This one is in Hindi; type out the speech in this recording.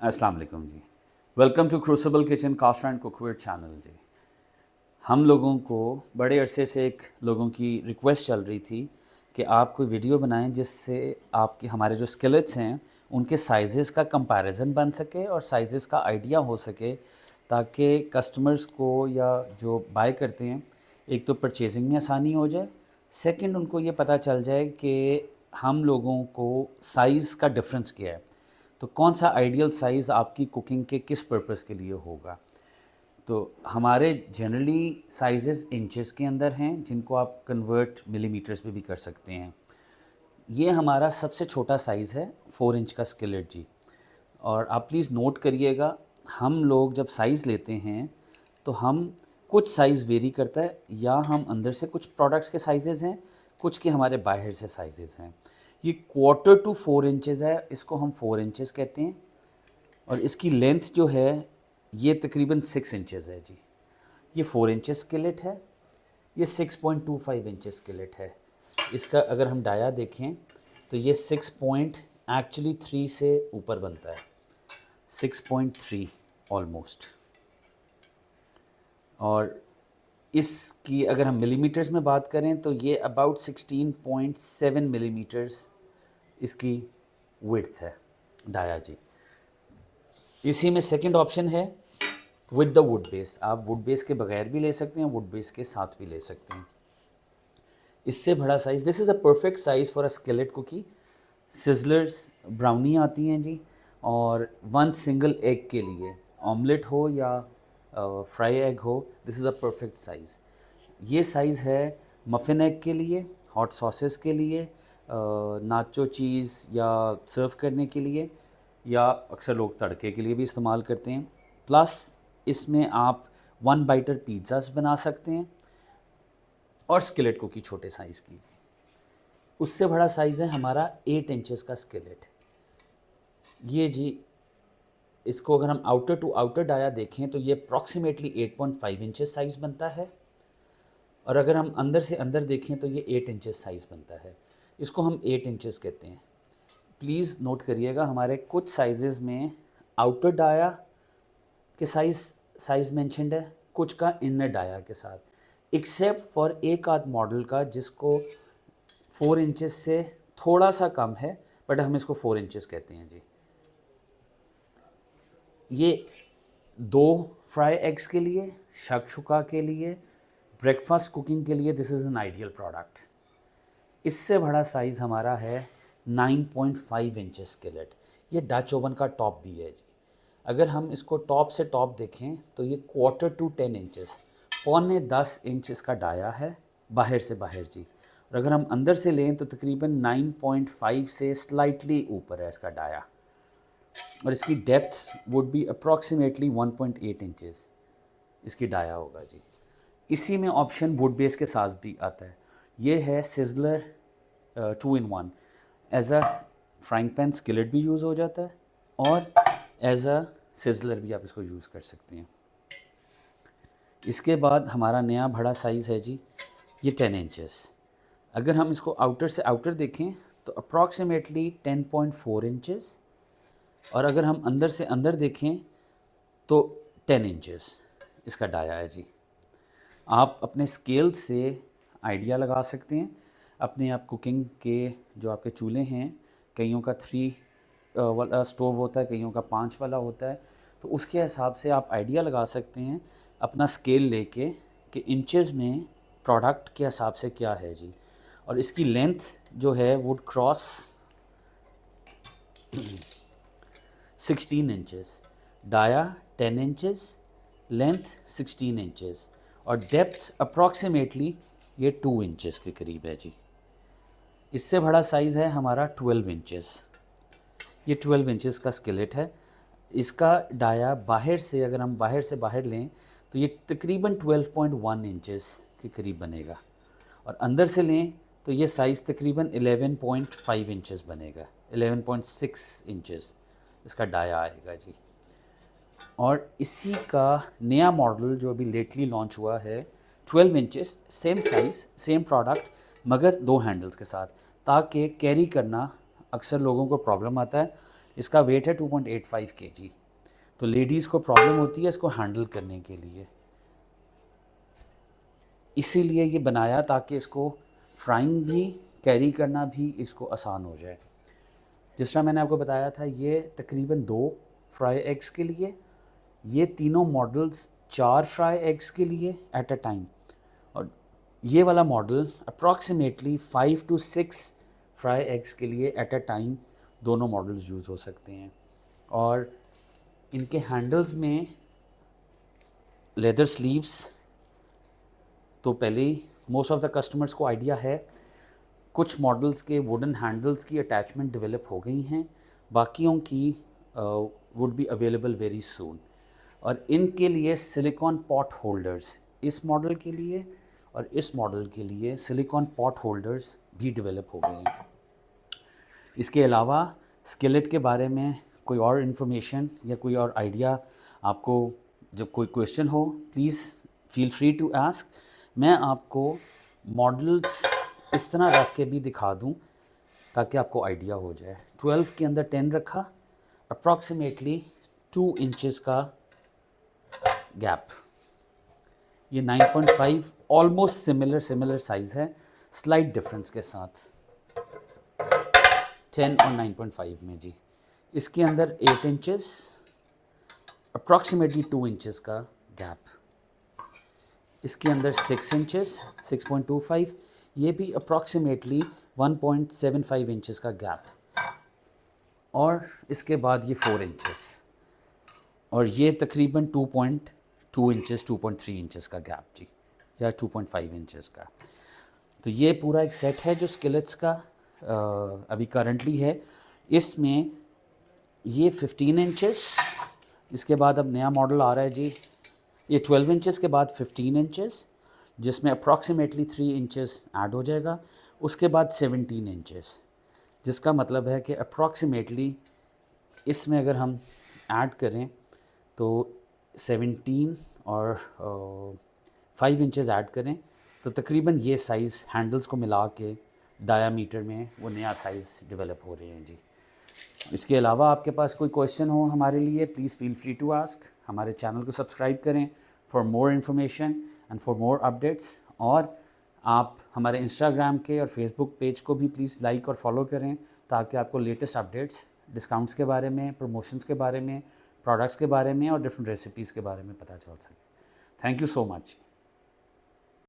अस्सलाम वालेकुम जी। Welcome to crucible kitchen cast and cookware channel जी। हम लोगों को बड़े अरसे से एक लोगों की रिक्वेस्ट चल रही थी कि आप कोई वीडियो बनाएं जिससे आपके हमारे जो स्किलेट्स हैं उनके साइज़ेस का कंपैरिजन बन सके और साइज़ेस का आइडिया हो सके, ताकि कस्टमर्स को या जो बाय करते हैं एक तो परचेजिंग में आसानी हो जाए, सेकंड उनको ये पता चल जाए कि हम लोगों को साइज़ का डिफरेंस क्या है, तो कौन सा आइडियल साइज़ आपकी कुकिंग के किस पर्पस के लिए होगा। तो हमारे जनरली साइजेस इंचेस के अंदर हैं, जिनको आप कन्वर्ट मिलीमीटर्स में भी कर सकते हैं। ये हमारा सबसे छोटा साइज़ है 4 इंच का स्किलेट जी। और आप प्लीज़ नोट करिएगा, हम लोग जब साइज़ लेते हैं तो हम कुछ साइज़ वेरी करता है, या हम अंदर से कुछ प्रोडक्ट्स के साइजेज़ हैं, कुछ के हमारे बाहर से साइजेज़ हैं। ये 1/4 टू 4 इंचेस है, इसको हम 4 इंचेस कहते हैं। और इसकी लेंथ जो है ये तकरीबन 6 इंचेस है जी। ये 4 इंचेस स्किलेट है, ये 6.25 इंचेस स्किलेट है। इसका अगर हम डाया देखें तो ये 6.3 से ऊपर बनता है, 6.3 ऑलमोस्ट। और इसकी अगर हम मिलीमीटर्स में बात करें तो ये अबाउट 16.7 मिलीमीटर्स इसकी विड्थ है डाया जी। इसी में सेकंड ऑप्शन है विद द वुड बेस। आप वुड बेस के बगैर भी ले सकते हैं, वुड बेस के साथ भी ले सकते हैं। इससे बड़ा size, this is a perfect size for a skillet cookie. Sizzlers brownie आती हैं जी, और 1 सिंगल एग के लिए, ऑमलेट हो या फ्राई एग हो, this is a perfect size. ये साइज़ है मफ़िन एग के लिए, हॉट सॉसेस के लिए, नाचो चीज़ या सर्व करने के लिए, या अक्सर लोग तड़के के लिए भी इस्तेमाल करते हैं। प्लस इसमें आप 1 बाइटर पिज़्ज़ास बना सकते हैं, और स्किलेट कुकी छोटे साइज़ की। उससे बड़ा साइज़ है हमारा 8 इंचेस का स्किलेट। ये जी, इसको अगर हम आउटर टू आउटर डाया देखें तो ये अप्रॉक्सीमेटली 8.5 इंचेस साइज़ बनता है, और अगर हम अंदर से अंदर देखें तो ये 8 इंचेस साइज़ बनता है। इसको हम 8 इंचेस कहते हैं। प्लीज़ नोट करिएगा, हमारे कुछ साइजेज़ में आउटर डाया के साइज़ मेंशन्ड है, कुछ का इनर डाया के साथ, एक्सेप्ट फॉर एक आध मॉडल का जिसको 4 इंचेस से थोड़ा सा कम है, बट हम इसको 4 इंचेस कहते हैं जी। ये 2 फ्राई एग्स के लिए, शक्शुका के लिए, ब्रेकफास्ट कुकिंग के लिए this is an ideal product. इससे बड़ा साइज़ हमारा है 9.5 इंचेस स्किलेट। ये डच ओवन का टॉप भी है जी। अगर हम इसको टॉप से टॉप देखें तो ये 1/4 टू 10 इंचेस, पौने 10 इंच इसका डाया है बाहर से बाहर जी। और अगर हम अंदर से लें तो तकरीबन 9.5 से स्लाइटली ऊपर है इसका डाया, और इसकी depth would be approximately 1.8 inches इसकी डाया होगा जी। इसी में ऑप्शन वुड बेस के साथ भी आता है। ये है sizzler 2 in 1। As a frying pan skillet भी यूज़ हो जाता है, और एज अ सिजलर भी आप इसको यूज़ कर सकते हैं। इसके बाद हमारा नया बड़ा साइज़ है जी, ये 10 इंचेस। अगर हम इसको आउटर से आउटर देखें तो अप्रॉक्सीमेटली 10.4 इंचेस, और अगर हम अंदर से अंदर देखें तो 10 इंचेस इसका डाया है जी। आप अपने स्केल से आइडिया लगा सकते हैं। अपने आप कुकिंग के जो आपके चूल्हे हैं, कईयों का 3 वाला स्टोव होता है, कईयों का 5 वाला होता है, तो उसके हिसाब से आप आइडिया लगा सकते हैं अपना स्केल लेके कि इंचेस में प्रोडक्ट के हिसाब से क्या है जी। और इसकी लेंथ जो है wood cross 16 inches, dia 10 inches, length 16 inches, और डेप्थ अप्रॉक्सीमेटली ये 2 इंचेस के करीब है जी। इससे बड़ा साइज़ है हमारा 12 इंचेस। ये 12 इंचेस का स्किलेट है। इसका डाया बाहर से, अगर हम बाहर से बाहर लें तो ये तकरीबन 12.1 इंचेस के करीब बनेगा, और अंदर से लें तो ये साइज़ तकरीबन 11.5 इंचेस बनेगा, 11.6 इंचेस इसका डाया आएगा जी। और इसी का नया मॉडल जो अभी लेटली लॉन्च हुआ है 12 inches, same size same product, मगर 2 हैंडल्स के साथ, ताकि कैरी करना अक्सर लोगों को प्रॉब्लम आता है इसका वेट है 2.85 kg। तो लेडीज़ को प्रॉब्लम होती है इसको हैंडल करने के लिए, इसीलिए ये बनाया ताकि इसको फ्राइंग भी कैरी करना भी इसको आसान हो जाए। जिस तरह मैंने आपको बताया था ये तकरीबन 2 फ्राई एग्स के लिए, ये तीनों मॉडल्स 4 फ्राई एग्स के लिए एट अ टाइम, और ये वाला model approximately 5 to 6 fry eggs के लिए एट अ टाइम दोनों मॉडल्स यूज़ हो सकते हैं। और इनके हैंडल्स में लेदर स्लीव्स, तो पहले ही मोस्ट ऑफ द कस्टमर्स को आइडिया है, कुछ मॉडल्स के वुडन हैंडल्स की अटैचमेंट डेवलप हो गई हैं, बाकियों की would be available very soon. और इनके लिए सिलिकॉन पॉट होल्डर्स, इस मॉडल के लिए और इस मॉडल के लिए सिलिकॉन पॉट होल्डर्स भी डेवलप हो गए हैं। इसके अलावा स्केलेट के बारे में कोई और इन्फॉर्मेशन या कोई और आइडिया आपको, जब कोई क्वेश्चन हो please feel free to ask. मैं आपको मॉडल्स इस तरह रख के भी दिखा दूं ताकि आपको आइडिया हो जाए। 12 के अंदर 10 रखा, अप्रॉक्सीमेटली 2 इंचेस का गैप, ये 9.5 ऑलमोस्ट सिमिलर साइज़ है, स्लाइट डिफरेंस के साथ 10 और 9.5 में जी। इसके अंदर 8 इंचेस, अप्रॉक्सीमेटली 2 इंचेस का गैप। इसके अंदर 6 इंचेस 6.25, ये भी अप्रॉक्सीमेटली 1.75 इंचेस का गैप। और इसके बाद ये 4 इंचेस, और ये तकरीबन 2.2 इंचेस 2.3 इंचेस का गैप जी, या 2.5 इंचेस का। तो ये पूरा एक सेट है जो स्किलेट्स का अभी करंटली है। इसमें ये 15 इंचेस, इसके बाद अब नया मॉडल आ रहा है जी, ये 12 इंचेस के बाद 15 इंचेस, जिसमें अप्रॉक्सीमेटली 3 इंचेस ऐड हो जाएगा। उसके बाद 17 इंचेस, जिसका मतलब है कि अप्रॉक्सीमेटली इसमें अगर हम ऐड करें तो 17 और 5 इंचेस ऐड करें तो तकरीबन ये साइज़ हैंडल्स को मिला के डायामीटर में वो नया साइज़ डेवलप हो रहे हैं जी। इसके अलावा आपके पास कोई क्वेश्चन हो हमारे लिए, please feel free to ask. हमारे चैनल को सब्सक्राइब करें for more information and for more updates. और आप हमारे इंस्टाग्राम के और फेसबुक पेज को भी प्लीज़ लाइक और फॉलो करें ताकि आपको लेटेस्ट अपडेट्स डिस्काउंट्स के बारे में, प्रमोशंस के बारे में, प्रोडक्ट्स के बारे में और डिफरेंट रेसिपीज़ के बारे में पता चल सके। Thank you so much.